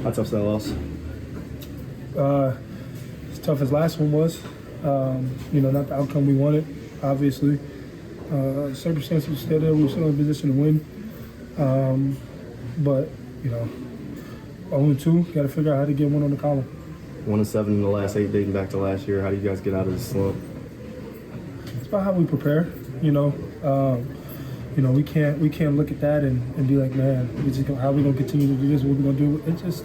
How tough's that loss? As tough as last one was. Not the outcome we wanted, obviously. Circumstances were still there. We were still in a position to win. But 0-2, got to figure out how to get one on the column. 1-7 in the last 8 dating back to last year. How do you guys get out of this slump? It's about how we prepare. We can't look at that and be like, man, how are we gonna continue to do this? What are we gonna do?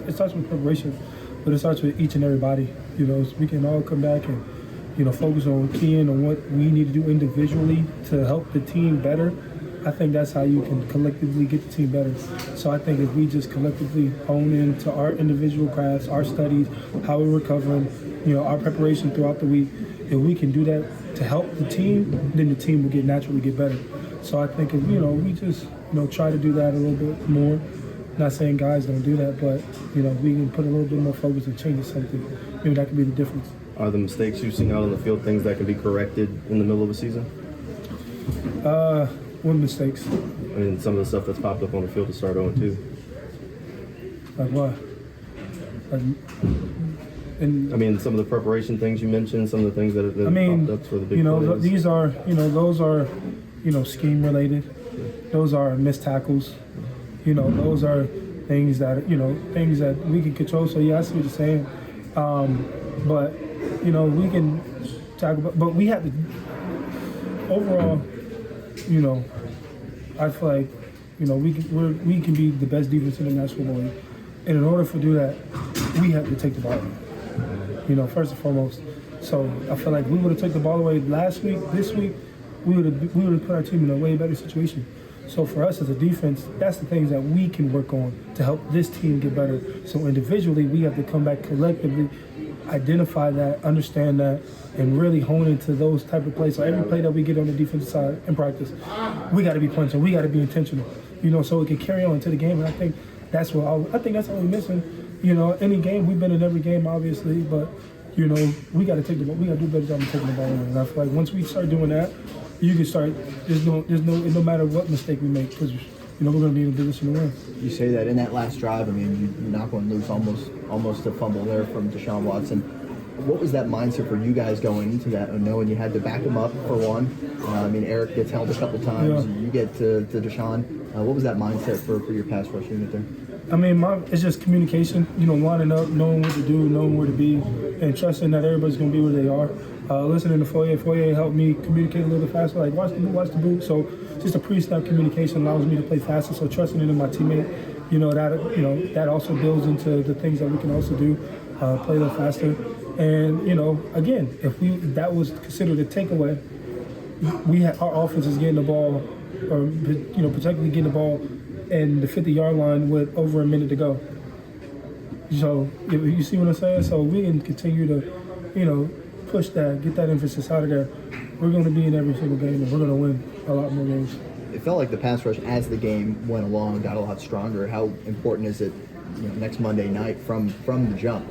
It starts with preparation, but it starts with each and every body. So we can all come back and focus on keying on what we need to do individually to help the team better. I think that's how you can collectively get the team better. So I think if we just collectively hone into our individual crafts, our studies, how we're recovering, our preparation throughout the week, if we can do that to help the team, then the team will naturally get better. So I think if we just try to do that a little bit more. Not saying guys don't do that, but we can put a little bit more focus and change something. Maybe that could be the difference. Are the mistakes you've seen out on the field things that can be corrected in the middle of a season? What mistakes? I mean, some of the stuff that's popped up on the field to start 0-2. Like what? Some of the preparation things you mentioned, some of the things that have popped up for the big plays. These are, those are, scheme related. Those are missed tackles. Those are things that we can control. So yeah, I see what you're saying. But we can tackle. But we have to overall. I feel like we can be the best defense in the National Football League, and in order to do that, we have to take the ball away. First and foremost. So I feel like we would have took the ball away last week. This week, we would have put our team in a way better situation. So for us as a defense, that's the things that we can work on to help this team get better. So individually, we have to come back collectively, identify that, understand that, and really hone into those type of plays. So every play that we get on the defensive side in practice, we got to be punching, we got to be intentional, so it can carry on into the game. And I think that's what that's all we're missing. Any game, we've been in every game, obviously, but we got to take the ball. We got to do a better job of taking the ball away. And I feel like once we start doing that, you can start. No matter what mistake we make, because we're going to be in a position to win. You say that in that last drive. I mean, you knock one loose, almost a fumble there from DeShawn Watson. What was that mindset for you guys going into that, knowing you had to back him up for one? Eric gets held a couple times. Yeah. You get to DeShawn. What was that mindset for your pass rush unit there? It's just communication. Lining up, knowing what to do, knowing where to be, and trusting that everybody's going to be where they are. Listening to Foye helped me communicate a little bit faster. Like, watch the boot. So just a pre-snap communication allows me to play faster. So trusting in my teammate, that also builds into the things that we can also do, play a little faster. And again, if that was considered a takeaway, our offense is getting the ball, or particularly getting the ball in the 50-yard line with over a minute to go. So you see what I'm saying? So we can continue to, push that, get that emphasis out of there. We're going to be in every single game, and we're going to win a lot more games. It felt like the pass rush, as the game went along, got a lot stronger. How important is it, next Monday night from the jump,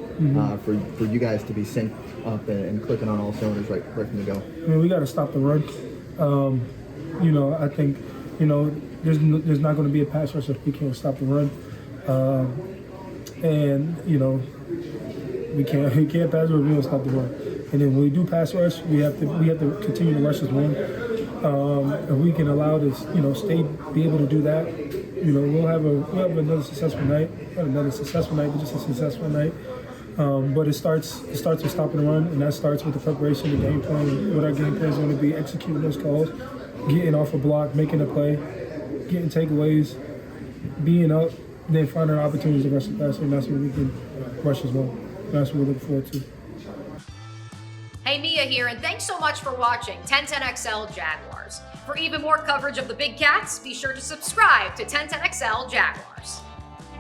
for you guys to be synced up and clicking on all cylinders right from the go? We got to stop the run. I think, there's not going to be a pass rush if we can't stop the run. We can't pass rush if we don't stop the run. And then when we do pass rush, we have to continue to rush as one. If we can allow this, be able to do that, we'll have another successful night. Not another successful night, but just a successful night. But it starts with stopping the run, and that starts with the preparation, the game plan. What our game plan is going to be, executing those calls, getting off a block, making a play, getting takeaways, being up, then finding opportunities to rush the passer, and that's what we can rush as well. That's what we're looking forward to. Hey, Mia here, and thanks so much for watching 1010XL Jaguars. For even more coverage of the Big Cats, be sure to subscribe to 1010XL Jaguars.